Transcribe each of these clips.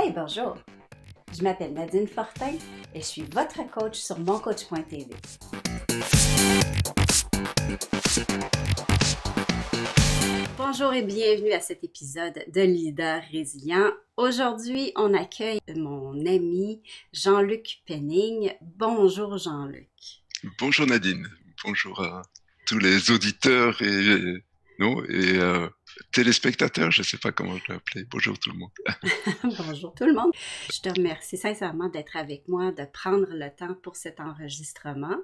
Hey, bonjour! Je m'appelle Nadine Fortin et je suis votre coach sur moncoach.tv. Bonjour et bienvenue à cet épisode de Leader Résilient. Aujourd'hui, on accueille mon ami Jean-Luc Penning. Bonjour Jean-Luc. Bonjour Nadine, bonjour à tous les auditeurs et téléspectateurs, je ne sais pas comment je vais appeler. Bonjour tout le monde. Bonjour tout le monde. Je te remercie sincèrement d'être avec moi, de prendre le temps pour cet enregistrement.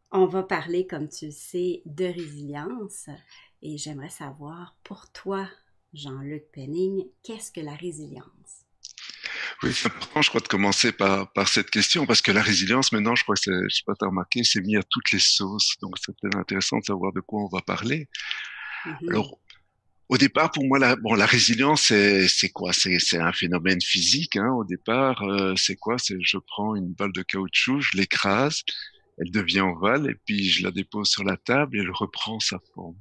On va parler, comme tu le sais, de résilience et j'aimerais savoir, pour toi, Jean-Luc Penning, qu'est-ce que la résilience? Oui, c'est important, je crois, de commencer par cette question, parce que la résilience, maintenant, je crois que je sais pas, t'as remarqué, c'est mis à toutes les sauces, donc c'est peut-être intéressant de savoir de quoi on va parler. Mhm. Alors, au départ, pour moi, la résilience, c'est quoi? C'est un phénomène physique, hein, au départ, c'est quoi? C'est je prends une balle de caoutchouc, je l'écrase, elle devient ovale, et puis je la dépose sur la table et elle reprend sa forme.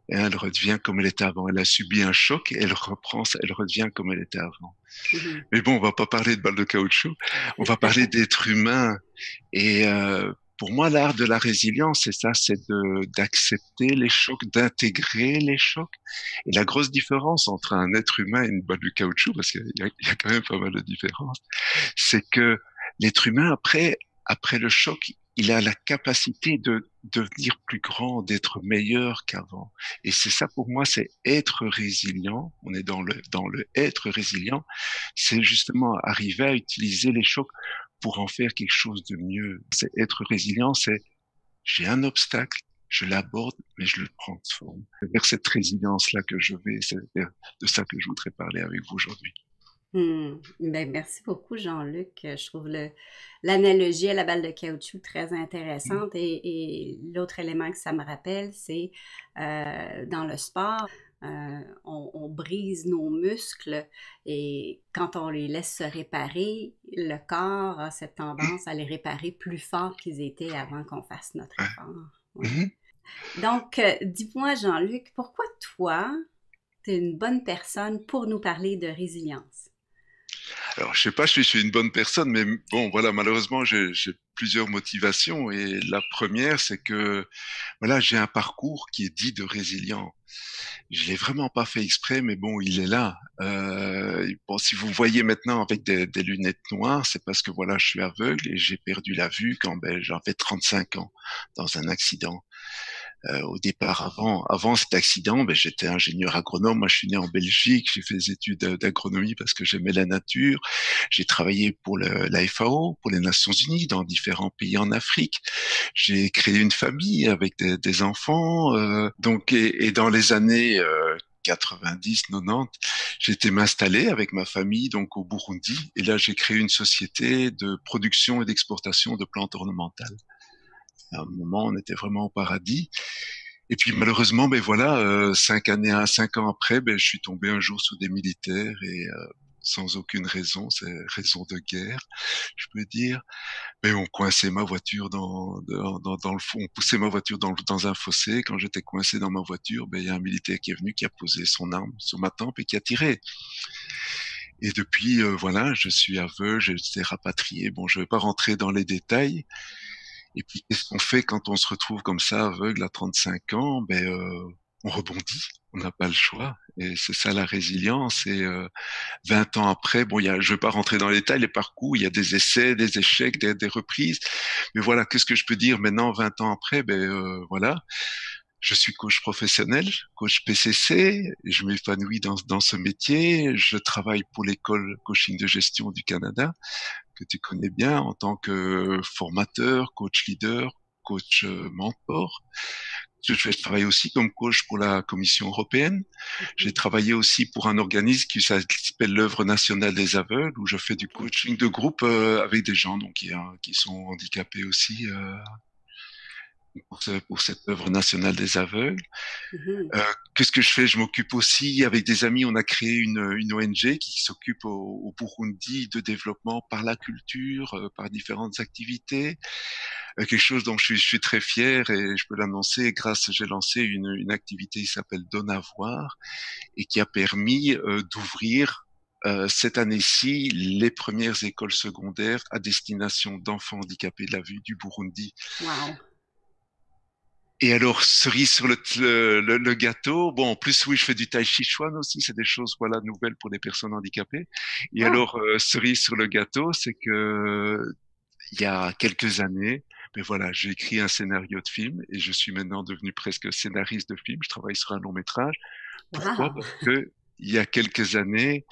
Et elle redevient comme elle était avant. Elle a subi un choc et elle reprend, elle redevient comme elle était avant. Mhm. Mais bon, on va pas parler de balles de caoutchouc, on va parler d'être humain. Et pour moi, l'art de la résilience, c'est ça, c'est d'accepter les chocs, d'intégrer les chocs. Et la grosse différence entre un être humain et une balle de caoutchouc, parce qu'il y a quand même pas mal de différences, c'est que l'être humain, après le choc, il a la capacité de devenir plus grand, d'être meilleur qu'avant. Et c'est ça pour moi, c'est être résilient. On est dans le être résilient. C'est justement arriver à utiliser les chocs pour en faire quelque chose de mieux. C'est être résilient, c'est j'ai un obstacle, je l'aborde, mais je le transforme. C'est vers cette résilience-là que je vais, c'est vers de ça que je voudrais parler avec vous aujourd'hui. Ben, merci beaucoup, Jean-Luc. Je trouve l'analogie à la balle de caoutchouc très intéressante et l'autre élément que ça me rappelle, c'est dans le sport, on brise nos muscles et quand on les laisse se réparer, le corps a cette tendance à les réparer plus fort qu'ils étaient avant qu'on fasse notre Ouais. effort. Ouais. Mhm. Donc, dis-moi, Jean-Luc, pourquoi toi, tu es une bonne personne pour nous parler de résilience? Alors, je sais pas, je suis une bonne personne, mais bon, voilà, malheureusement, j'ai plusieurs motivations. Et la première, c'est que, voilà, j'ai un parcours qui est dit de résilient. Je l'ai vraiment pas fait exprès, mais bon, il est là. Bon, si vous voyez maintenant avec des lunettes noires, c'est parce que voilà, je suis aveugle et j'ai perdu la vue quand j'avais 35 ans dans un accident. Au départ, avant cet accident, j'étais ingénieur agronome. Moi, je suis né en Belgique. J'ai fait des études d'agronomie parce que j'aimais la nature. J'ai travaillé pour la FAO, pour les Nations Unies, dans différents pays en Afrique. J'ai créé une famille avec des enfants. Donc, et dans les années 90, 90, j'étais m'installer avec ma famille donc au Burundi. Et là, j'ai créé une société de production et d'exportation de plantes ornementales. À un moment, on était vraiment au paradis. Et puis malheureusement, 5 ans après, je suis tombé un jour sous des militaires et sans aucune raison, c'est raison de guerre, je peux dire. Mais on coinçait ma voiture dans le fond, on poussait ma voiture dans un fossé. Quand j'étais coincé dans ma voiture, il y a un militaire qui est venu, qui a posé son arme sur ma tempe et qui a tiré. Et depuis, voilà, je suis aveugle, j'ai été rapatrié. Bon, je vais pas rentrer dans les détails. Et puis, qu'est-ce qu'on fait quand on se retrouve comme ça, aveugle à 35 ans? On rebondit, on n'a pas le choix. Et c'est ça la résilience. Et 20 ans après, bon, je vais pas rentrer dans les détails, les parcours, il y a des essais, des échecs, des reprises. Mais voilà, qu'est-ce que je peux dire maintenant, 20 ans après? Voilà, je suis coach professionnel, coach PCC, et je m'épanouis dans ce métier. Je travaille pour l'école coaching de gestion du Canada, que tu connais bien en tant que formateur, coach leader, coach mentor. Je travaille aussi comme coach pour la Commission européenne. J'ai Mhm. travaillé aussi pour un organisme qui s'appelle l'Œuvre nationale des aveugles, où je fais du OK. coaching de groupe avec des gens donc qui sont handicapés aussi pour cette œuvre nationale des aveugles. Mhm. Qu'est-ce que je fais? Je m'occupe aussi, avec des amis, on a créé une ONG qui s'occupe au Burundi de développement par la culture, par différentes activités. Quelque chose dont je suis très fier et je peux l'annoncer, j'ai lancé une activité qui s'appelle Donne à voir et qui a permis d'ouvrir cette année-ci les premières écoles secondaires à destination d'enfants handicapés de la vue du Burundi. Wow. Et alors, cerise sur le gâteau, bon, en plus, oui, je fais du tai chi chuan aussi, c'est des choses, voilà, nouvelles pour les personnes handicapées. Et Oh. alors, cerise sur le gâteau, c'est que il y a quelques années, ben voilà, j'ai écrit un scénario de film et je suis maintenant devenu presque scénariste de film. Je travaille sur un long métrage. Pourquoi? Wow. Parce que il y a quelques années,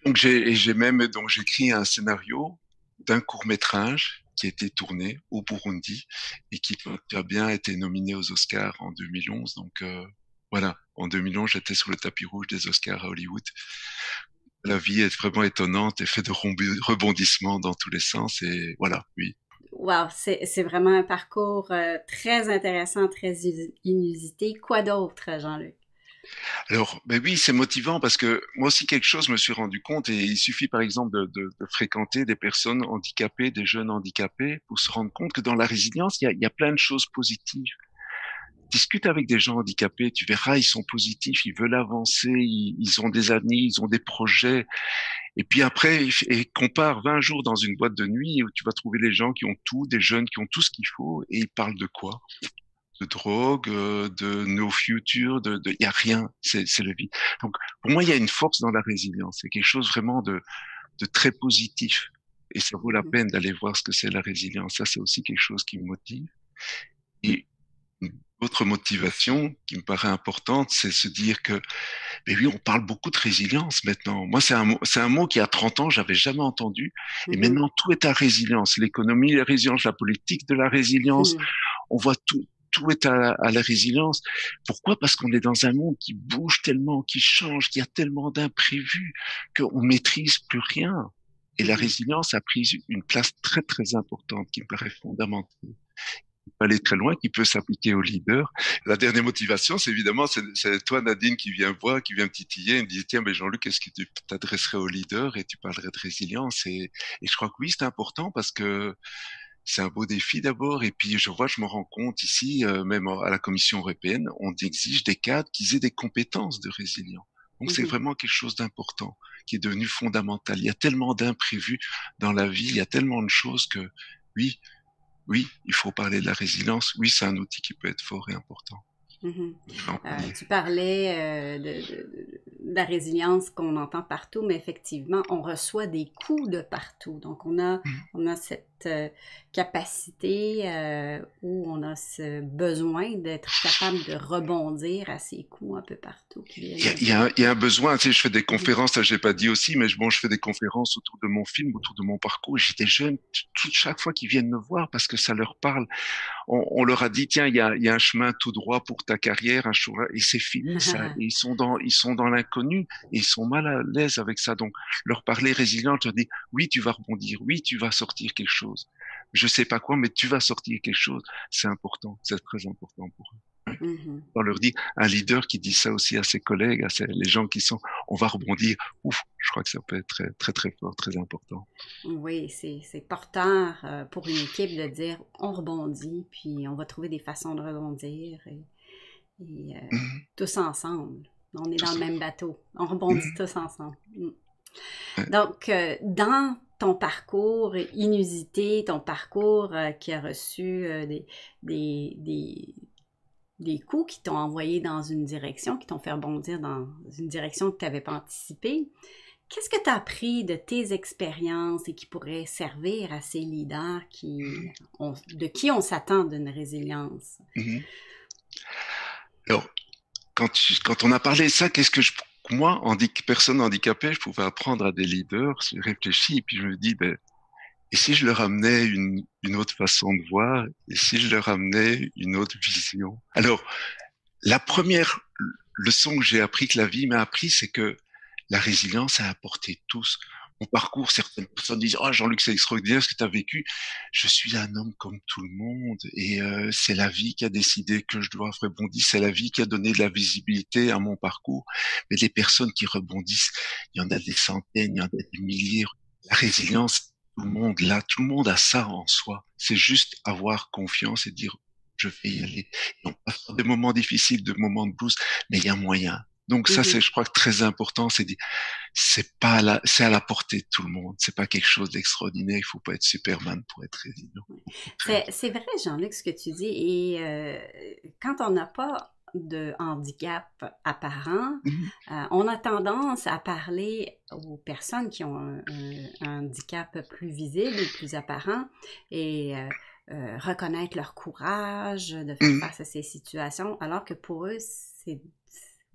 donc j'ai même donc j'ai écrit un scénario d'un court métrage qui a été tourné au Burundi et qui a bien été nominé aux Oscars en 2011. Donc voilà, en 2011 j'étais sur le tapis rouge des Oscars à Hollywood. La vie est vraiment étonnante et fait de rebondissements dans tous les sens et voilà, oui. Wow, c'est vraiment un parcours très intéressant, très inusité. Quoi d'autre, Jean-Luc? Alors, ben oui, c'est motivant parce que moi aussi quelque chose, je me suis rendu compte et il suffit par exemple de fréquenter des personnes handicapées, des jeunes handicapés pour se rendre compte que dans la résilience, il y a plein de choses positives. Discute avec des gens handicapés, tu verras, ils sont positifs, ils veulent avancer, ils ont des amis, ils ont des projets. Et puis après, et compare 20 jours dans une boîte de nuit où tu vas trouver les gens qui ont tout, des jeunes qui ont tout ce qu'il faut et ils parlent de quoi? De drogue, de no future, y a rien, c'est le vide. Donc, pour moi, il y a une force dans la résilience. C'est quelque chose vraiment de très positif. Et ça vaut la Mhm. peine d'aller voir ce que c'est la résilience. Ça, c'est aussi quelque chose qui me motive. Et une autre motivation qui me paraît importante, c'est se dire que, mais oui, on parle beaucoup de résilience maintenant. Moi, c'est un mot qui, à 30 ans, j'avais jamais entendu. Et Mhm. maintenant, tout est à résilience. L'économie, la résilience, la politique de la résilience, Mhm. on voit tout est à la résilience. Pourquoi? Parce qu'on est dans un monde qui bouge tellement, qui change, qui a tellement d'imprévus qu'on maîtrise plus rien. Et la Mhm. résilience a pris une place très très importante qui me paraît fondamentale. Il peut aller très loin, qui peut s'appliquer aux leaders. La dernière motivation, c'est évidemment, c'est toi Nadine qui vient voir, qui vient me titiller, et me dit tiens, mais Jean-Luc, est-ce que tu t'adresserais aux leaders et tu parlerais de résilience et je crois que oui, c'est important parce que c'est un beau défi d'abord, et puis je me rends compte ici, même à la Commission européenne, on exige des cadres qui aient des compétences de résilience. Donc c'est Mhm. vraiment quelque chose d'important, qui est devenu fondamental. Il y a tellement d'imprévus dans la vie, il y a tellement de choses que oui, oui, il faut parler de la résilience. Oui, c'est un outil qui peut être fort et important. Mhm. En premier. Tu parlais de la résilience qu'on entend partout, mais effectivement, on reçoit des coups de partout. Donc, on a cette capacité où on a ce besoin d'être capable de rebondir à ces coups un peu partout qui viennent nous Il y a frapper. un besoin, tu sais, je fais des Mhm. conférences, ça j'ai pas dit aussi, mais bon, je fais des conférences autour de mon film, autour de mon parcours. J'ai des jeunes, chaque fois qu'ils viennent me voir parce que ça leur parle, on leur a dit, tiens, il y a un chemin tout droit pour ta carrière, un chemin, et c'est fini ça. Et ils sont dans l'inconnu et ils sont mal à l'aise avec ça. Donc, leur parler résilient, leur dire, oui, tu vas rebondir, oui, tu vas sortir quelque chose. Je sais pas quoi, mais tu vas sortir quelque chose. C'est important, c'est très important pour eux. Mhm. On leur dit, un leader qui dit ça aussi à ses collègues, les gens qui sont, on va rebondir. Ouf, je crois que ça peut être très, très, très fort, très important. Oui, c'est porteur pour une équipe de dire on rebondit, puis on va trouver des façons de rebondir et Mhm. tous ensemble. On est Tout dans le ça. même bateau. On rebondit Mhm. tous ensemble. Mm. Ouais. Donc, dans ton parcours inusité, ton parcours qui a reçu des, des, des coups qui t'ont envoyé dans une direction, qui t'ont fait rebondir dans une direction que tu n'avais pas anticipée, qu'est-ce que tu as appris de tes expériences et qui pourrait servir à ces leaders de qui on s'attend d'une résilience? Mhm. Alors, quand on a parlé de ça, moi, personne handicapée, je pouvais apprendre à des leaders, j'ai réfléchi, et puis je me dis, ben, et si je leur amenais une autre façon de voir, et si je leur amenais une autre vision? Alors, la première leçon que j'ai appris, que la vie m'a appris, c'est que la résilience a apporté tous. Mon parcours, certaines personnes disent, oh Jean-Luc, c'est extraordinaire ce que tu as vécu. Je suis un homme comme tout le monde et c'est la vie qui a décidé que je dois rebondir. C'est la vie qui a donné de la visibilité à mon parcours. Mais les personnes qui rebondissent, il y en a des centaines, il y en a des milliers. La résilience, tout le monde là, tout le monde a ça en soi. C'est juste avoir confiance et dire, je vais y aller. Et on passe par des moments difficiles, des moments de blues, mais il y a moyen. Donc ça, c'est, Mhm. je crois, très important. C'est à la portée de tout le monde. C'est pas quelque chose d'extraordinaire. Il faut pas être Superman pour être résilient. Au contraire. C'est vrai, Jean-Luc, ce que tu dis. Et quand on n'a pas de handicap apparent, Mhm. on a tendance à parler aux personnes qui ont un handicap plus visible ou plus apparent et reconnaître leur courage de faire Mhm. face à ces situations, alors que pour eux, c'est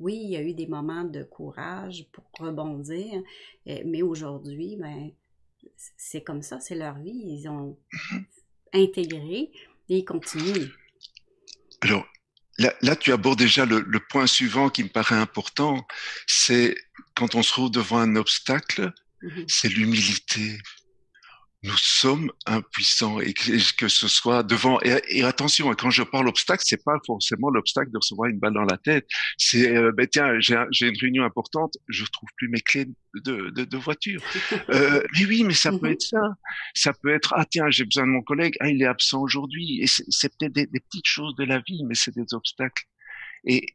oui, il y a eu des moments de courage pour rebondir, mais aujourd'hui, ben, c'est comme ça, c'est leur vie. Ils ont intégré et ils continuent. Alors, là, tu abordes déjà le point suivant qui me paraît important. C'est quand on se trouve devant un obstacle, Mhm. c'est l'humilité. Nous sommes impuissants et que ce soit devant et attention, quand je parle obstacle, c'est pas forcément l'obstacle de recevoir une balle dans la tête. C'est ben tiens, j'ai une réunion importante, je trouve plus mes clés de voiture. Mais oui, mais ça peut Mhm. être ça. Ça peut être ah tiens, j'ai besoin de mon collègue, ah il est absent aujourd'hui. Et c'est peut-être des petites choses de la vie, mais c'est des obstacles. Et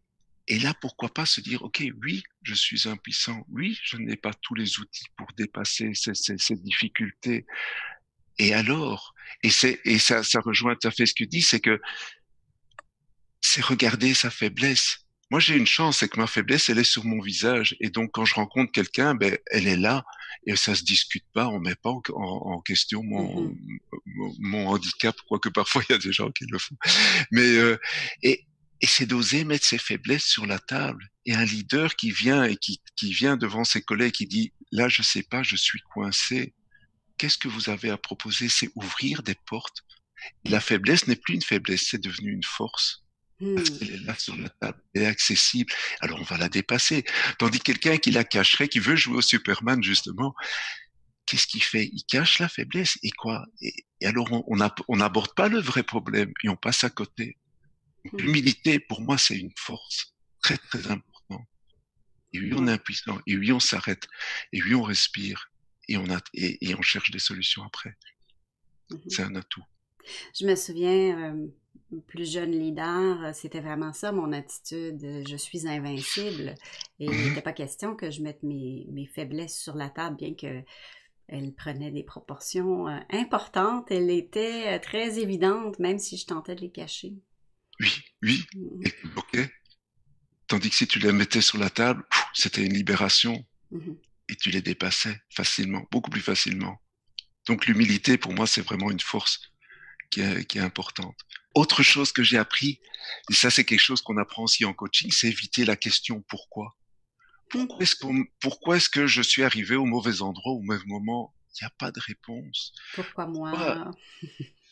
et là, pourquoi pas se dire, OK, oui, je suis impuissant. Oui, je n'ai pas tous les outils pour dépasser ces difficultés. Et alors, et ça rejoint tout à fait ce que tu dis, c'est que c'est regarder sa faiblesse. Moi, j'ai une chance, c'est que ma faiblesse, elle est sur mon visage. Et donc, quand je rencontre quelqu'un, ben, elle est là et ça se discute pas. On met pas en question Mhm. mon handicap, quoique parfois il y a des gens qui le font. Mais et, et c'est d'oser mettre ses faiblesses sur la table. Et un leader qui vient et qui vient devant ses collègues, qui dit là, je sais pas, je suis coincé. Qu'est-ce que vous avez à proposer? C'est ouvrir des portes. Et la faiblesse n'est plus une faiblesse, c'est devenu une force. Parce Mhm. qu'elle est là sur la table, elle est accessible. Alors on va la dépasser. Tandis que quelqu'un qui la cacherait, qui veut jouer au Superman justement, qu'est-ce qu'il fait? Il cache la faiblesse. Et quoi? Et alors on n'aborde pas le vrai problème et on passe à côté. Donc, Mhm. l'humilité, pour moi, c'est une force très très importante. Et oui, on est Ouais. impuissant. Et oui, on s'arrête. Et oui, on respire. Et on cherche des solutions après. Mhm. C'est un atout. Je me souviens, plus jeune leader, c'était vraiment ça mon attitude. Je suis invincible. Et il Mhm. n'était pas question que je mette mes faiblesses sur la table, bien que elle prenait des proportions importantes. Elle était très évidente, même si je tentais de les cacher. Oui, oui. Mhm. Et tu bloquais. Tandis que si tu les mettais sur la table, c'était une libération Mhm. et tu les dépassais facilement, beaucoup plus facilement. Donc l'humilité, pour moi, c'est vraiment une force qui est importante. Autre chose que j'ai appris, et ça c'est quelque chose qu'on apprend aussi en coaching, c'est éviter la question pourquoi. Mhm. Pourquoi est-ce que je suis arrivé au mauvais endroit, au mauvais moment? Il n'y a pas de réponse. Pourquoi Pourquoi moi?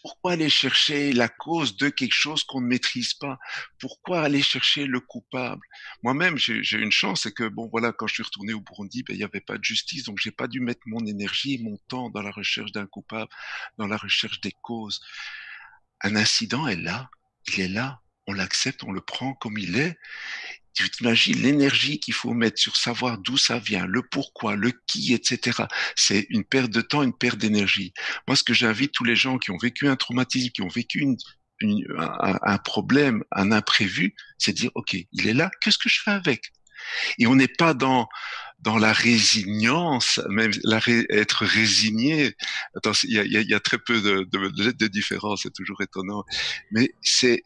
Pourquoi aller chercher la cause de quelque chose qu'on ne maîtrise pas? Pourquoi aller chercher le coupable? Moi-même, j'ai une chance, c'est que bon, voilà, quand je suis retourné au Burundi, ben, il n'y avait pas de justice, donc j'ai pas dû mettre mon énergie et mon temps dans la recherche d'un coupable, dans la recherche des causes. Un incident est là, il est là, on l'accepte, on le prend comme il est. Tu t'imagines l'énergie qu'il faut mettre sur savoir d'où ça vient, le pourquoi, le qui, etc. C'est une perte de temps, une perte d'énergie. Moi, ce que j'invite tous les gens qui ont vécu un traumatisme, qui ont vécu un problème, un imprévu, c'est de dire, OK, il est là, qu'est-ce que je fais avec? Et on n'est pas dans la résignance, même être résigné. Attends, il y a très peu de différence, c'est toujours étonnant. Mais c'est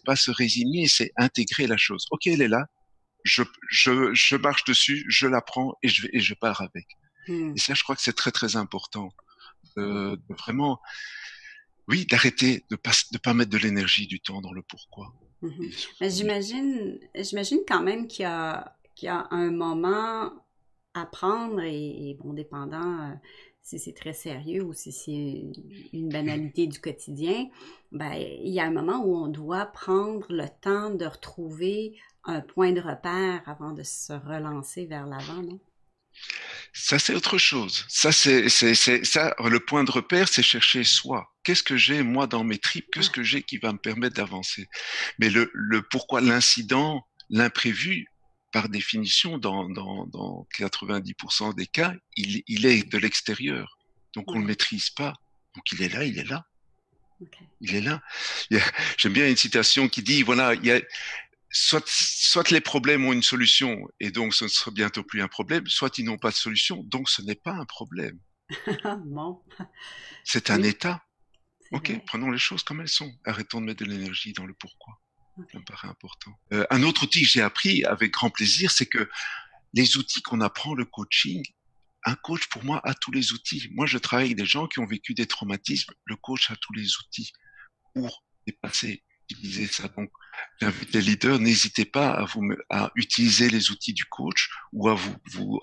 pas se résigner, c'est intégrer la chose. Ok, elle est là, je marche dessus, je la prends et je pars avec. Hmm. Et ça, je crois que c'est très très important de vraiment, oui, d'arrêter de pas mettre de l'énergie, du temps dans le pourquoi. Mhm. Et Mais surtout, j'imagine quand même qu'il y a un moment à prendre et bon, dépendant si c'est très sérieux ou si c'est une banalité du quotidien, ben, il y a un moment où on doit prendre le temps de retrouver un point de repère avant de se relancer vers l'avant, non? ça, c'est autre chose. Ça, le point de repère, c'est chercher soi. Qu'est-ce que j'ai, moi, dans mes tripes? Qu'est-ce Ouais, que j'ai qui va me permettre d'avancer? Mais le pourquoi l'incident, l'imprévu, par définition, dans 90% des cas, il est de l'extérieur. Donc, on ne le ouais, maîtrise pas. Donc, il est là, il est là, ok. il est là. J'aime bien une citation qui dit, voilà, soit les problèmes ont une solution et donc ce ne sera bientôt plus un problème, soit ils n'ont pas de solution, donc ce n'est pas un problème. Bon, C'est un oui, état. c'est Ok, vrai. prenons les choses comme elles sont. Arrêtons de mettre de l'énergie dans le pourquoi. Ça me OK. paraît important. Un autre outil que j'ai appris avec grand plaisir, c'est que les outils qu'on apprend, le coaching, un coach pour moi a tous les outils. Moi, je travaille avec des gens qui ont vécu des traumatismes. Le coach a tous les outils pour dépasser, utiliser ça. Donc, j'invite les leaders, n'hésitez pas à utiliser les outils du coach ou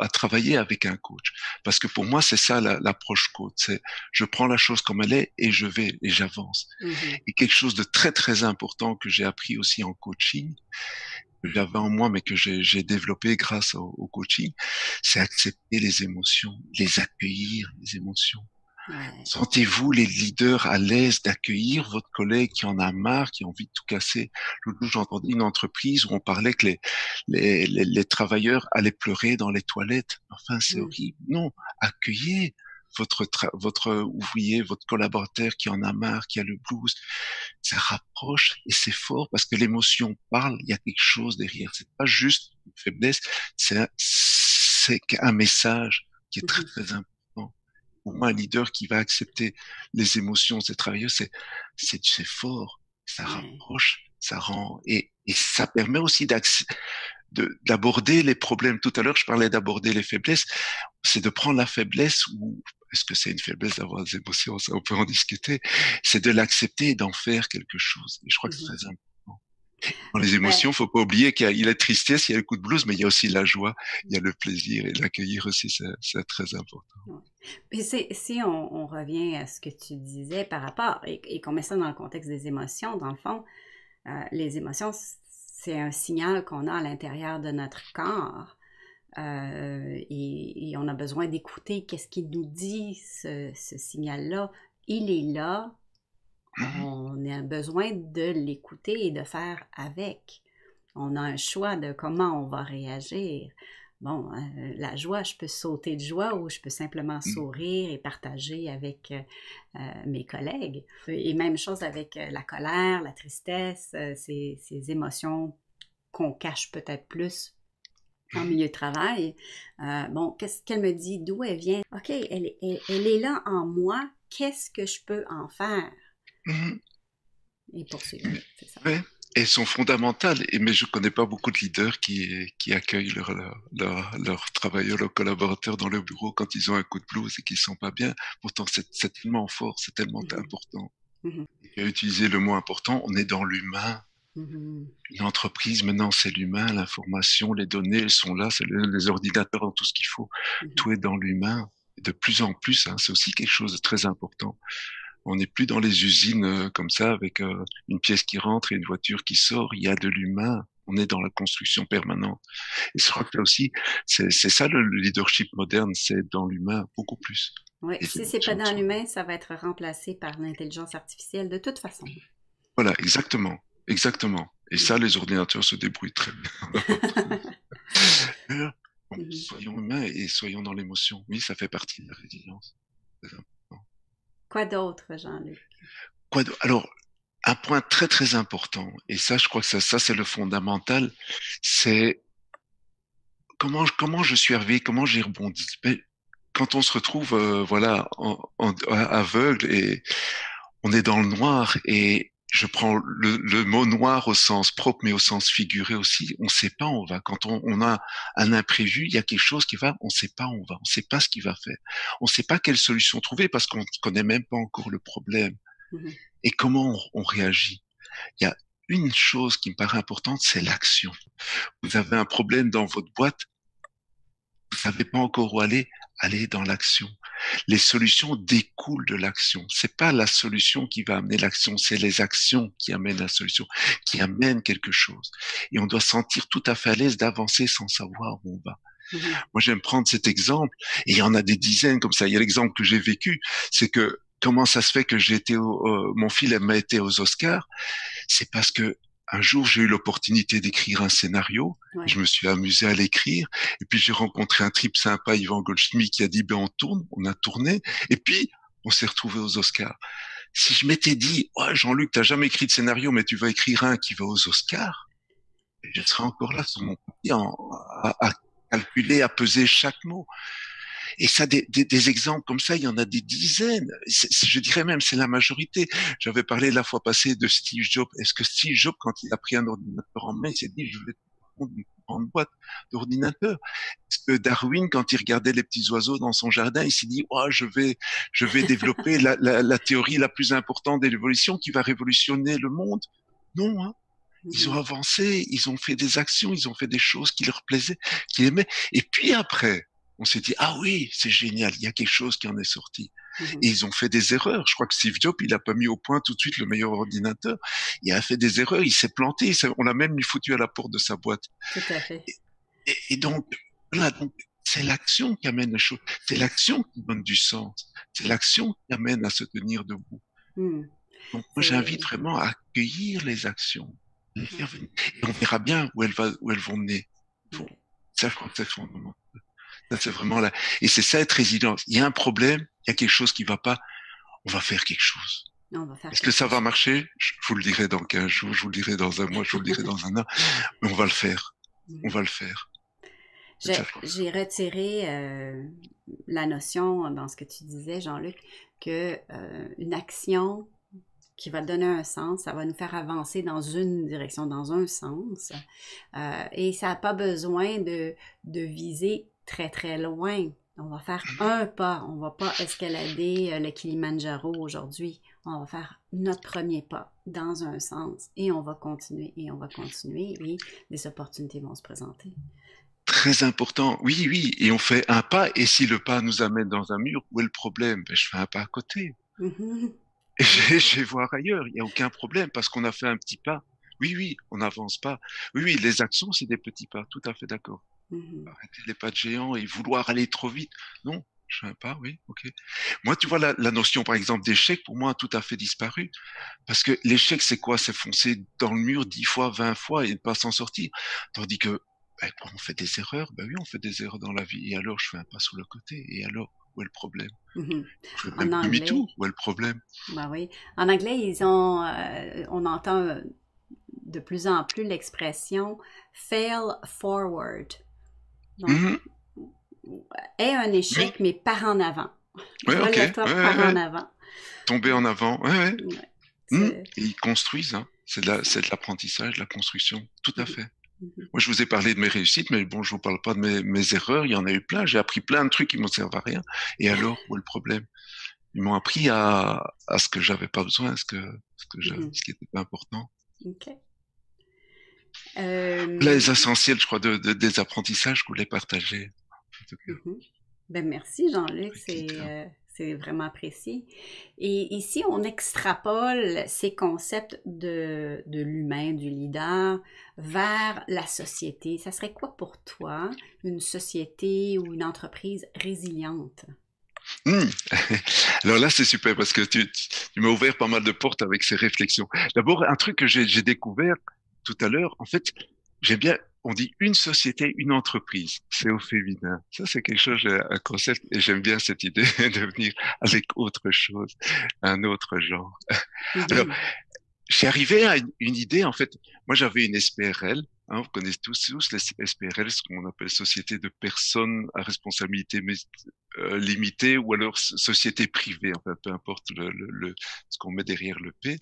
à travailler avec un coach. Parce que pour moi, c'est ça l'approche coach. C'est, je prends la chose comme elle est et je vais et j'avance. Mhm, Et quelque chose de très, très important que j'ai appris aussi en coaching, que j'avais en moi, mais que j'ai développé grâce au coaching, c'est accepter les émotions, les accueillir, les émotions. ouais. Sentez-vous les leaders à l'aise d'accueillir votre collègue qui en a marre, qui a envie de tout casser. L'autre jour, j'entendais une entreprise où on parlait que les travailleurs allaient pleurer dans les toilettes. Enfin, c'est Mm, horrible. Non, accueillez votre ouvrier, votre collaborateur qui en a marre, qui a le blues. Ça rapproche et c'est fort parce que l'émotion parle, il y a quelque chose derrière. C'est pas juste une faiblesse, c'est un message qui est très, mhm, très important. Pour moi, un leader qui va accepter les émotions de ses travailleurs, c'est fort, ça ouais. rapproche, ça rend, et ça permet aussi d'aborder les problèmes. Tout à l'heure, je parlais d'aborder les faiblesses. C'est de prendre la faiblesse ou est-ce que c'est une faiblesse d'avoir des émotions? Ça, on peut en discuter. C'est de l'accepter et d'en faire quelque chose. Et je crois que c'est Mhm. très important. Dans les Ben, émotions, faut pas oublier qu'il y a la tristesse, il y a le coup de blues, mais il y a aussi la joie, il y a le plaisir et l'accueillir aussi, c'est très important. ouais. Puis si on revient à ce que tu disais par rapport, et qu'on met ça dans le contexte des émotions, dans le fond, les émotions, c'est un signal qu'on a à l'intérieur de notre corps. Et on a besoin d'écouter qu'est-ce qu'il nous dit, ce signal-là. Il est là, Mhm. on a besoin de l'écouter et de faire avec. On a un choix de comment on va réagir. Bon, la joie, je peux sauter de joie ou je peux simplement Mhm. sourire et partager avec mes collègues. Et même chose avec la colère, la tristesse, ces émotions qu'on cache peut-être plus en milieu de travail. Bon, qu'est-ce qu'elle me dit? D'où elle vient? OK, elle est là en moi. Qu'est-ce que je peux en faire? Mhm. Et poursuivre, c'est ça. Ouais. Elles sont fondamentales, mais je connais pas beaucoup de leaders qui accueillent leurs travailleurs, leurs collaborateurs dans leur bureau quand ils ont un coup de blues et qu'ils sont pas bien. Pourtant, c'est tellement fort, c'est tellement Mhm, important. mhm, Tu as utilisé le mot important, on est dans l'humain. mhm, Une entreprise, maintenant, c'est l'humain, l'information, les données, elles sont là, c'est les ordinateurs, tout ce qu'il faut. mhm. Tout est dans l'humain. De plus en plus, hein, c'est aussi quelque chose de très important. On n'est plus dans les usines comme ça, avec une pièce qui rentre et une voiture qui sort. Il y a de l'humain. On est dans la construction permanente. Et je crois que là aussi, c'est ça le leadership moderne, c'est dans l'humain beaucoup plus. Oui, Les si c'est pas émotions dans sont là. l'humain, ça va être remplacé par l'intelligence artificielle de toute façon. Voilà, exactement, exactement. Et ça, Mhm. les ordinateurs se débrouillent très bien. Bon, Mhm. soyons humains et soyons dans l'émotion. Oui, ça fait partie de la résilience. C'est important. Quoi d'autre, Jean-Luc? Alors, un point très très important, et ça, je crois que ça c'est le fondamental, c'est comment je suis arrivé, comment j'ai rebondi. Mais quand on se retrouve, voilà, aveugle et on est dans le noir et je prends le mot noir au sens propre, mais au sens figuré aussi. On ne sait pas où on va. Quand on a un imprévu, il y a quelque chose qui va, on ne sait pas où on va. On ne sait pas ce qu'il va faire. On ne sait pas quelle solution trouver parce qu'on ne connaît même pas encore le problème. Mhm. Et comment on réagit. Il y a une chose qui me paraît importante, c'est l'action. Vous avez un problème dans votre boîte, vous savez pas encore où aller, allez dans l'action. Les solutions découlent de l'action. C'est pas la solution qui va amener l'action, c'est les actions qui amènent la solution, qui amènent quelque chose. Et on doit sentir tout à fait à l'aise d'avancer sans savoir où on va. Mhm. Moi, j'aime prendre cet exemple, et il y en a des dizaines comme ça. Il y a l'exemple que j'ai vécu, c'est que comment ça se fait que mon film m'a été aux Oscars, c'est parce que un jour, j'ai eu l'opportunité d'écrire un scénario. Je Ouais. me suis amusé à l'écrire. Et puis, j'ai rencontré un type sympa, Ivan Goldschmidt, qui a dit, ben, on tourne, on a tourné. Et puis, on s'est retrouvé aux Oscars. Si je m'étais dit, ouais, Jean-Luc, t'as jamais écrit de scénario, mais tu vas écrire un qui va aux Oscars, je serai encore là sur mon papier à calculer, à peser chaque mot. Et ça, des exemples comme ça, il y en a des dizaines. Je dirais même, c'est la majorité. J'avais parlé la fois passée de Steve Jobs. Est-ce que Steve Jobs, quand il a pris un ordinateur en main, il s'est dit, je vais prendre une grande boîte d'ordinateurs? Est-ce que Darwin, quand il regardait les petits oiseaux dans son jardin, il s'est dit, oh, je vais développer la théorie la plus importante de l'évolution qui va révolutionner le monde? Non, hein. Ils ont avancé, ils ont fait des actions, ils ont fait des choses qui leur plaisaient, qu'ils aimaient. Et puis après, on s'est dit, ah oui, c'est génial, il y a quelque chose qui en est sorti. Et ils ont fait des erreurs. Je crois que Steve Jobs, il a pas mis au point tout de suite le meilleur ordinateur. Il a fait des erreurs, il s'est planté, on l'a même mis foutu à la porte de sa boîte. Tout à fait. Et donc, voilà, donc, c'est l'action qui amène les choses. C'est l'action qui donne du sens. C'est l'action qui amène à se tenir debout. Donc, moi, j'invite vraiment à accueillir les actions. Les faire venir. Et on verra bien où elles vont mener. Ça, je crois que c'est fondamental. Ça, c'est vraiment là. Et c'est ça, être résilient. Il y a un problème, il y a quelque chose qui va pas, on va faire quelque chose. Est-ce que ça va marcher? Je vous le dirai dans 15 jours, je vous le dirai dans un mois, je vous le dirai dans un an. Mais on va le faire. On va le faire. J'ai retiré la notion dans ce que tu disais, Jean-Luc, que une action qui va donner un sens, ça va nous faire avancer dans une direction, dans un sens. Et ça n'a pas besoin de viser très, très loin. On va faire un pas. On ne va pas escalader le Kilimandjaro aujourd'hui. On va faire notre premier pas dans un sens. Et on va continuer, et on va continuer, et des opportunités vont se présenter. Très important. Oui, oui. Et on fait un pas. Et si le pas nous amène dans un mur, où est le problème? Ben, je fais un pas à côté. Et je vais voir ailleurs. Il n'y a aucun problème parce qu'on a fait un petit pas. Oui, oui, on n'avance pas. Oui, oui, les actions, c'est des petits pas. Tout à fait d'accord. Arrêter les pas de géant et vouloir aller trop vite. Non, je fais un pas, oui, ok. Moi, tu vois, la notion, par exemple, d'échec, pour moi, a tout à fait disparu. Parce que l'échec, c'est quoi? C'est foncer dans le mur 10 fois, 20 fois et ne pas s'en sortir. Tandis que, ben, quand on fait des erreurs, ben oui, on fait des erreurs dans la vie. Et alors, je fais un pas sur le côté. Et alors, où est le problème? Je fais même demi-tour. Où est le problème? Ben oui. En anglais, on entend de plus en plus l'expression fail forward. Donc, aie un échec, mais par en avant. Ouais, ok. Par en avant. Tomber en avant. Ouais. Et ils construisent. Hein. C'est de l'apprentissage, de la construction. Tout à fait. Moi, je vous ai parlé de mes réussites, mais bon, je vous parle pas de mes erreurs. Il y en a eu plein. J'ai appris plein de trucs qui m'ont servi à rien. Et alors, où est le problème? Ils m'ont appris à ce que j'avais pas besoin, ce qui était pas important. OK. Là, les essentiels, je crois, des apprentissages, je voulais partager. Ben merci, Jean-Luc. C'est vraiment apprécié. Et ici, on extrapole ces concepts de l'humain, du leader, vers la société. Ça serait quoi pour toi, une société ou une entreprise résiliente? Alors là, c'est super parce que tu m'as ouvert pas mal de portes avec ces réflexions. D'abord, un truc que j'ai découvert tout à l'heure, en fait, j'aime bien, on dit une société, une entreprise. C'est au féminin. Ça, c'est quelque chose, un concept, et j'aime bien cette idée de venir avec autre chose, un autre genre. Alors, j'ai arrivé à une idée, en fait. Moi, j'avais une SPRL. Hein, vous connaissez tous les SPRL, ce qu'on appelle société de personnes à responsabilité limitée ou alors société privée. Enfin, peu importe ce qu'on met derrière le P.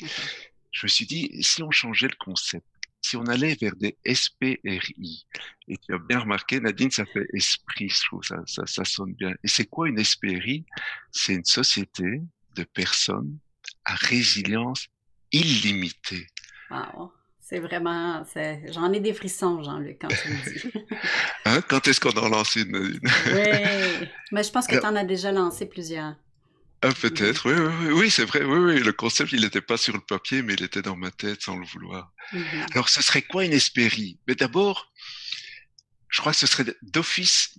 Je me suis dit, si on changeait le concept, si on allait vers des SPRI, et tu as bien remarqué, Nadine, ça fait esprit, je trouve, ça sonne bien. Et c'est quoi une SPRI? C'est une société de personnes à résilience illimitée. Wow. C'est vraiment, j'en ai des frissons, Jean-Luc, quand tu le dis. Hein? Quand est-ce qu'on en lance une, Nadine? Oui, mais je pense que tu en as déjà lancé plusieurs. Ah, peut-être, oui, c'est vrai, oui, le concept, il n'était pas sur le papier, mais il était dans ma tête sans le vouloir. Alors, ce serait quoi une SPRI? Mais d'abord, je crois que ce serait d'office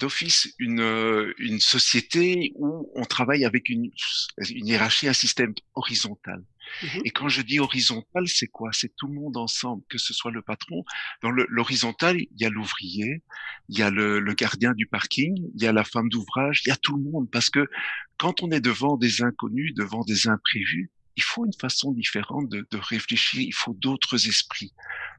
une société où on travaille avec une hiérarchie, un système horizontal. Et quand je dis horizontal, c'est quoi? C'est tout le monde ensemble, que ce soit le patron. Dans l'horizontal, il y a l'ouvrier, il y a le gardien du parking, il y a la femme d'ouvrage, il y a tout le monde. Parce que quand on est devant des inconnus, devant des imprévus, il faut une façon différente de réfléchir, il faut d'autres esprits.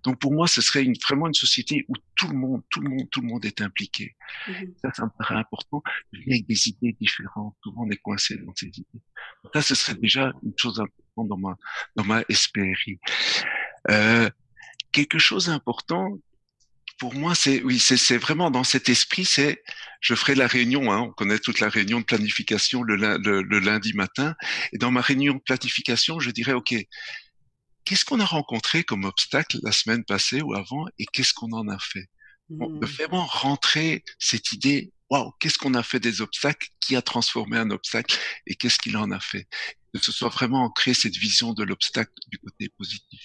Donc pour moi, ce serait vraiment une société où tout le monde est impliqué. Mhm. Ça me paraît important, avec des idées différentes, tout le monde est coincé dans ses idées. Donc ça, ce serait déjà une chose importante dans ma SPRI. Euh, Quelque chose d'important, pour moi, c'est vraiment dans cet esprit, je ferai la réunion, hein, on connaît toute la réunion de planification le lundi matin, et dans ma réunion de planification, je dirais, OK, qu'est-ce qu'on a rencontré comme obstacle la semaine passée ou avant, et qu'est-ce qu'on en a fait? Bon, de Mhm. vraiment rentrer cette idée, waouh, qu'est-ce qu'on a fait des obstacles, qui a transformé un obstacle, et qu'est-ce qu'il en a fait? Que ce soit vraiment ancré cette vision de l'obstacle du côté positif.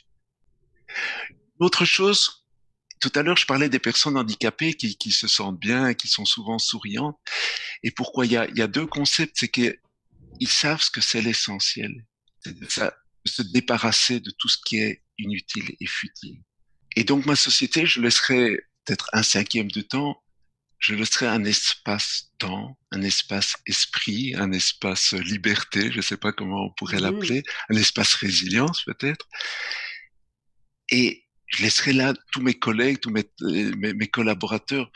Autre chose, tout à l'heure, je parlais des personnes handicapées qui se sentent bien, qui sont souvent souriantes. Et pourquoi il y a deux concepts, c'est qu'ils savent ce que c'est l'essentiel. C'est de se débarrasser de tout ce qui est inutile et futile. Et donc, ma société, je laisserai peut-être un cinquième de temps, je laisserai un espace-temps, un espace-esprit, un espace liberté, je ne sais pas comment on pourrait Mhm. l'appeler, un espace résilience peut-être. Et je laisserai là tous mes collègues, mes collaborateurs,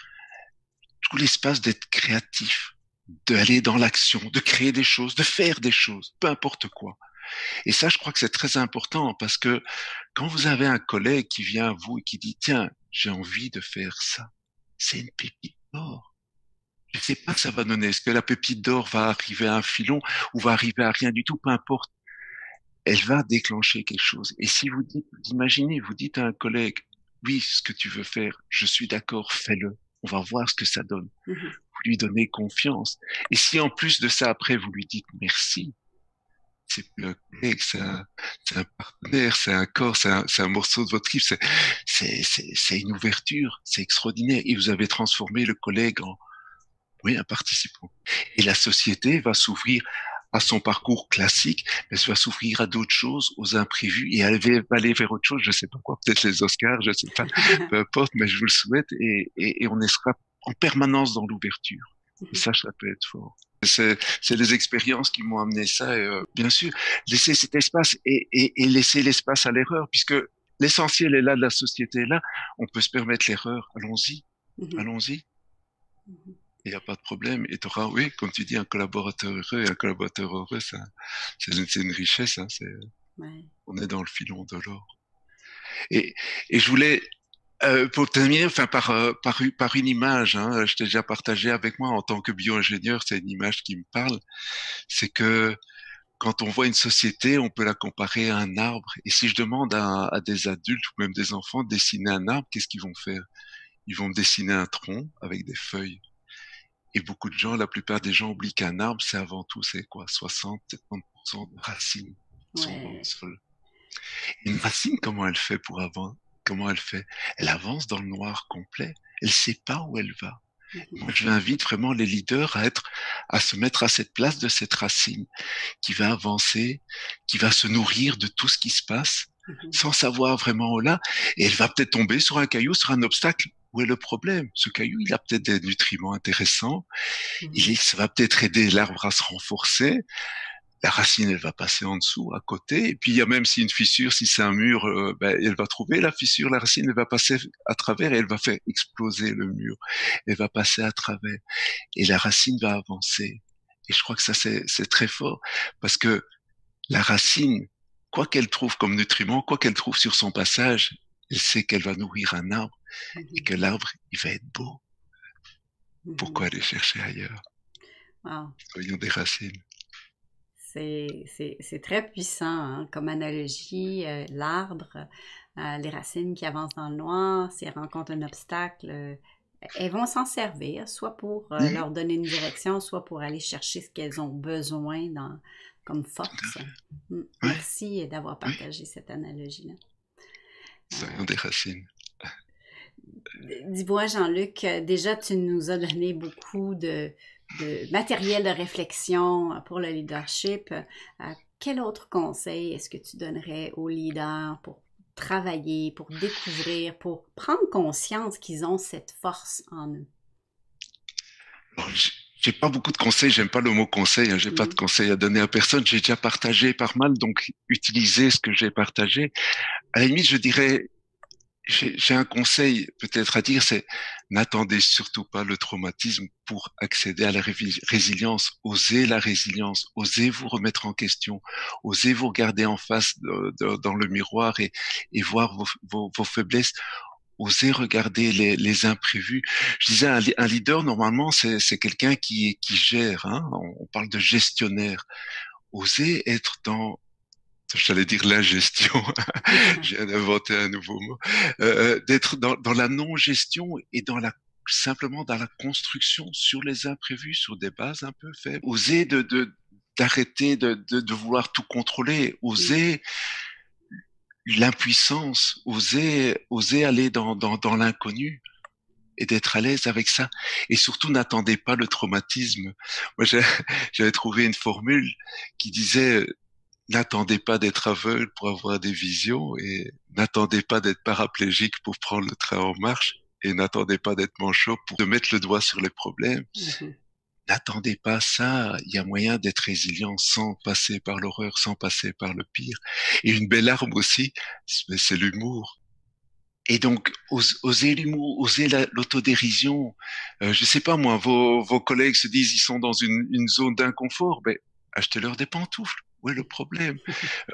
tout l'espace d'être créatif, d'aller dans l'action, de créer des choses, de faire des choses, peu importe quoi. Et ça, je crois que c'est très important parce que quand vous avez un collègue qui vient à vous et qui dit, tiens, j'ai envie de faire ça, c'est une pépite d'or. Je ne sais pas que ça va donner. Est-ce que la pépite d'or va arriver à un filon ou va arriver à rien du tout, peu importe. Elle va déclencher quelque chose. Et si vous dites, imaginez, vous dites à un collègue, oui, ce que tu veux faire, je suis d'accord, fais-le. On va voir ce que ça donne. Mhm. Vous lui donnez confiance. Et si en plus de ça, après, vous lui dites merci, c'est plus un collègue, c'est un partenaire, c'est un corps, c'est un morceau de votre livre, c'est une ouverture, c'est extraordinaire. Et vous avez transformé le collègue en, oui, un participant. Et la société va s'ouvrir à son parcours classique, mais elle va s'ouvrir à d'autres choses, aux imprévus, et elle va aller vers autre chose, je sais pas quoi, peut-être les Oscars, je sais pas, peu importe, mais je vous le souhaite, et on sera en permanence dans l'ouverture. Et ça peut être fort. C'est les expériences qui m'ont amené ça, et bien sûr, laisser cet espace et laisser l'espace à l'erreur, puisque l'essentiel est là de la société est là, on peut se permettre l'erreur, allons-y, Mhm. allons-y. Mhm. Il n'y a pas de problème. Et tu auras, oui, comme tu dis, un collaborateur heureux. Et un collaborateur heureux, c'est une richesse. Hein, Ouais. on est dans le filon de l'or. Et, et je voulais, pour terminer, enfin, par une image, hein, je t'ai déjà partagé avec moi en tant que bio-ingénieur, c'est une image qui me parle. C'est que quand on voit une société, on peut la comparer à un arbre. Et si je demande à des adultes ou même des enfants de dessiner un arbre, qu'est-ce qu'ils vont faire? Ils vont me dessiner un tronc avec des feuilles. Et beaucoup de gens, la plupart des gens oublient qu'un arbre, c'est avant tout, c'est quoi, 60-70% de racines sont dans le Ouais. sol. Une racine, comment elle fait pour avant? Comment elle fait? Elle avance dans le noir complet. Elle sait pas où elle va. Mhm. Moi, je invite vraiment les leaders à se mettre à cette place de cette racine qui va avancer, qui va se nourrir de tout ce qui se passe, Mhm. sans savoir vraiment où là. Et elle va peut-être tomber sur un caillou, sur un obstacle. Où est le problème? Ce caillou, il a peut-être des nutriments intéressants. Mhm. Ça va peut-être aider l'arbre à se renforcer. La racine, elle va passer en dessous, à côté. Et puis, il y a même si une fissure, si c'est un mur, elle va trouver la fissure. La racine, elle va passer à travers et elle va faire exploser le mur. Elle va passer à travers. Et la racine va avancer. Et je crois que ça, c'est très fort. Parce que la racine, quoi qu'elle trouve comme nutriment, quoi qu'elle trouve sur son passage, elle sait qu'elle va nourrir un arbre et Mhm. que l'arbre, il va être beau. Mhm. Pourquoi aller chercher ailleurs? Wow. Soyons des racines. C'est très puissant hein, comme analogie. L'arbre, les racines qui avancent dans le noir, s'ils rencontrent un obstacle, elles vont s'en servir, soit pour Mmh, leur donner une direction, soit pour aller chercher ce qu'elles ont besoin comme tout à force. fait. Ouais, Merci d'avoir oui, partagé cette analogie-là. soyons des racines. Dis-moi, Jean-Luc, déjà, tu nous as donné beaucoup de matériel de réflexion pour le leadership. Quel autre conseil est-ce que tu donnerais aux leaders pour travailler, pour découvrir, pour prendre conscience qu'ils ont cette force en eux? Alors, J'ai pas beaucoup de conseils, j'aime pas le mot conseil, hein, j'ai pas de Mm. conseils à donner à personne, j'ai déjà partagé par mal, donc utilisez ce que j'ai partagé. À la limite, je dirais, j'ai un conseil peut-être à dire, c'est n'attendez surtout pas le traumatisme pour accéder à la résilience. Osez la résilience, osez vous remettre en question, osez vous regarder en face dans le miroir et voir vos faiblesses. Osez regarder les imprévus. Je disais, un leader, normalement, c'est quelqu'un qui gère. Hein, on parle de gestionnaire. Osez être dans, j'allais dire la gestion, je viens d'inventer un nouveau mot, d'être dans la non-gestion et simplement dans la construction sur les imprévus, sur des bases un peu faibles. Oser d'arrêter de vouloir tout contrôler, Mm. oser l'impuissance, oser aller dans l'inconnu et d'être à l'aise avec ça. Et surtout, n'attendez pas le traumatisme. Moi, j'avais trouvé une formule qui disait n'attendez pas d'être aveugle pour avoir des visions et n'attendez pas d'être paraplégique pour prendre le train en marche et n'attendez pas d'être manchot pour te mettre le doigt sur les problèmes. Mhm. N'attendez pas ça. Il y a moyen d'être résilient sans passer par l'horreur, sans passer par le pire. Et une belle arme aussi, c'est l'humour. Et donc, oser l'humour, oser l'autodérision. Je sais pas moi, vos collègues se disent ils sont dans une zone d'inconfort, ben achetez-leur des pantoufles. Où est le problème?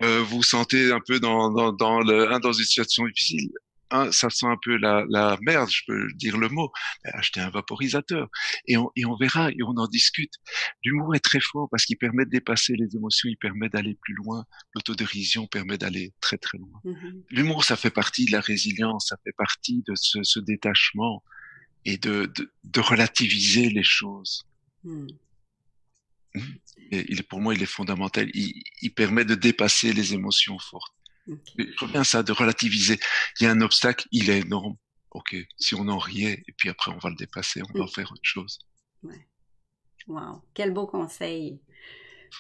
Vous vous sentez un peu dans une situation difficile. Ça sent un peu la merde, je peux dire le mot. Ben, achetez un vaporisateur et on verra et on en discute. L'humour est très fort parce qu'il permet de dépasser les émotions, il permet d'aller plus loin. L'autodérision permet d'aller très très loin. Mhm. L'humour, ça fait partie de la résilience, ça fait partie de ce détachement et de relativiser les choses. Mm. Et pour moi, il est fondamental. Il permet de dépasser les émotions fortes. OK. Je reviens à ça, de relativiser. Il y a un obstacle, il est énorme. Ok, si on en riait, et puis après on va le dépasser, on va en Mm. faire autre chose. Ouais. Wow. Quel beau conseil.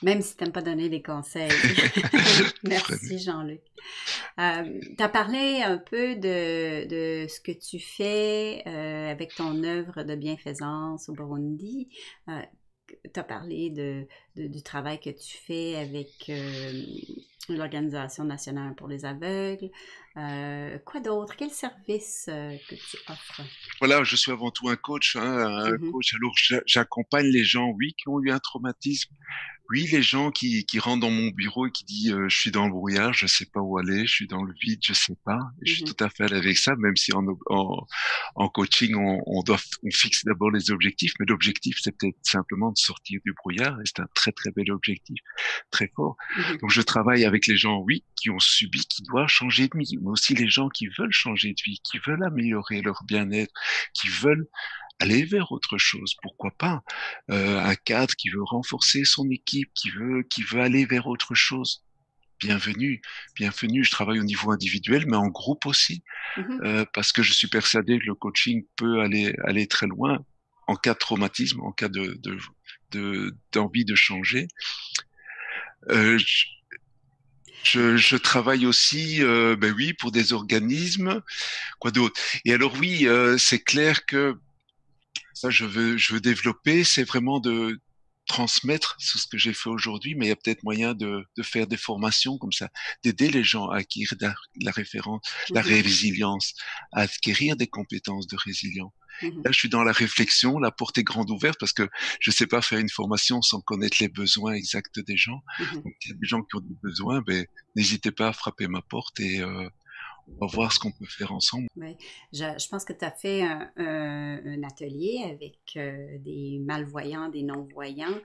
Même si tu n'aimes pas donner des conseils. Vraiment. Merci, Jean-Luc. Tu as parlé un peu de ce que tu fais avec ton œuvre de bienfaisance au Burundi. Euh, tu as parlé du travail que tu fais avec l'Organisation nationale pour les aveugles. Quoi d'autre? Quel service que tu offres? Voilà, je suis avant tout un coach, hein, un Mhm, coach. Alors j'accompagne les gens, oui, qui ont eu un traumatisme. Oui, les gens qui rentrent dans mon bureau et qui disent je suis dans le brouillard, je sais pas où aller, je suis dans le vide, je sais pas. Et je suis mhm, tout à fait à l'aise avec ça, même si en coaching on fixe d'abord les objectifs, mais l'objectif c'est peut-être simplement de sortir du brouillard et c'est un très très bel objectif, très fort. mhm, Donc je travaille avec les gens, oui, qui ont subi, qui doivent changer de vie, mais aussi les gens qui veulent changer de vie, qui veulent améliorer leur bien-être, qui veulent aller vers autre chose, pourquoi pas un cadre qui veut renforcer son équipe, qui veut aller vers autre chose. Bienvenue, bienvenue. Je travaille au niveau individuel, mais en groupe aussi, mhm. parce que je suis persuadé que le coaching peut aller très loin en cas de traumatisme, en cas d'envie de changer. Euh, je travaille aussi, ben oui, pour des organismes, quoi d'autre. Et alors oui, c'est clair que ça, je veux développer, c'est vraiment de transmettre ce que j'ai fait aujourd'hui, mais il y a peut-être moyen de faire des formations comme ça, d'aider les gens à acquérir la référence, la Mhm, résilience, à acquérir des compétences de résilience. mhm, Là, je suis dans la réflexion, la porte est grande ouverte parce que je ne sais pas faire une formation sans connaître les besoins exacts des gens. mhm. Donc, il y a des gens qui ont des besoins, ben, n'hésitez pas à frapper ma porte et on va voir ce qu'on peut faire ensemble. Oui, je pense que tu as fait un atelier avec des malvoyants, des non-voyants,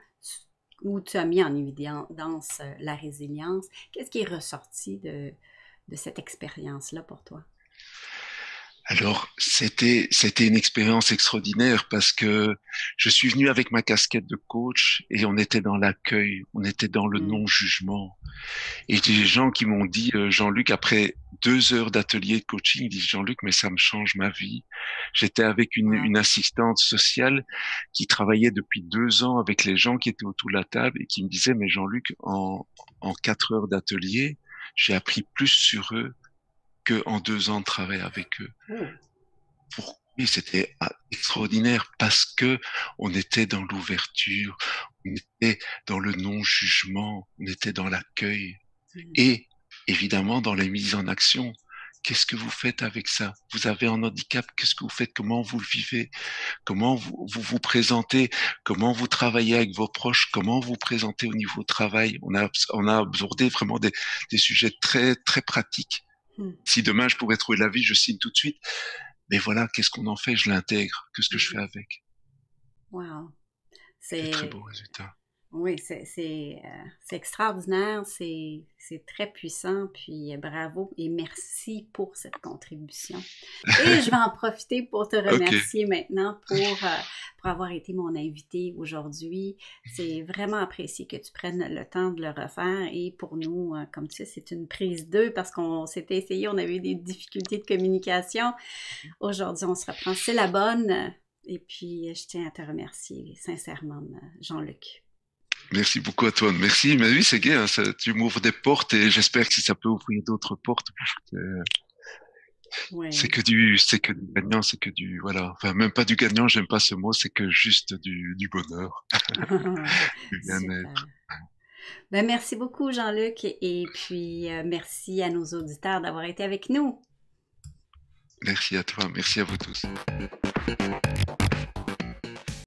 où tu as mis en évidence la résilience. Qu'est-ce qui est ressorti de cette expérience-là pour toi? Alors, c'était une expérience extraordinaire parce que je suis venu avec ma casquette de coach et on était dans l'accueil, on était dans le Mm. non-jugement. Et j'ai des gens qui m'ont dit, Jean-Luc, après 2 heures d'atelier de coaching, ils disent, Jean-Luc, mais ça me change ma vie. J'étais avec Wow. une assistante sociale qui travaillait depuis 2 ans avec les gens qui étaient autour de la table et qui me disait, mais Jean-Luc, en 4 heures d'atelier, j'ai appris plus sur eux qu'en 2 ans de travail avec eux. Oh. Oui, c'était extraordinaire parce que on était dans l'ouverture, on était dans le non-jugement, on était dans l'accueil Mm. et évidemment dans les mises en action. Qu'est-ce que vous faites avec ça? Vous avez un handicap, qu'est-ce que vous faites? Comment vous le vivez? Comment vous présentez? Comment vous travaillez avec vos proches? Comment vous présentez au niveau travail? On a abordé vraiment des sujets très, très pratiques. Mm. Si demain je pouvais trouver la vie, je signe tout de suite. Mais voilà, qu'est-ce qu'on en fait? Je l'intègre. Qu'est-ce que je fais Mhm. avec? Wow. Des très C'est beaux résultats. Oui, c'est extraordinaire, c'est très puissant, puis bravo et merci pour cette contribution. Et je vais en profiter pour te Ok, remercier maintenant pour avoir été mon invité aujourd'hui. C'est vraiment apprécié que tu prennes le temps de le refaire et pour nous, comme tu sais, c'est une prise deux parce qu'on s'était essayé, on avait eu des difficultés de communication. Aujourd'hui, on se reprend, c'est la bonne. Et puis, je tiens à te remercier sincèrement, Jean-Luc. merci beaucoup à toi. Merci. Mais oui, c'est gai, hein, tu m'ouvres des portes et j'espère que si ça peut ouvrir d'autres portes, Oui. c'est que du gagnant, c'est que du, voilà. Enfin, même pas du gagnant, j'aime pas ce mot, c'est que juste du bonheur, du Super. bien-être. Ben, merci beaucoup, Jean-Luc, et puis merci à nos auditeurs d'avoir été avec nous. Merci à toi. Merci à vous tous.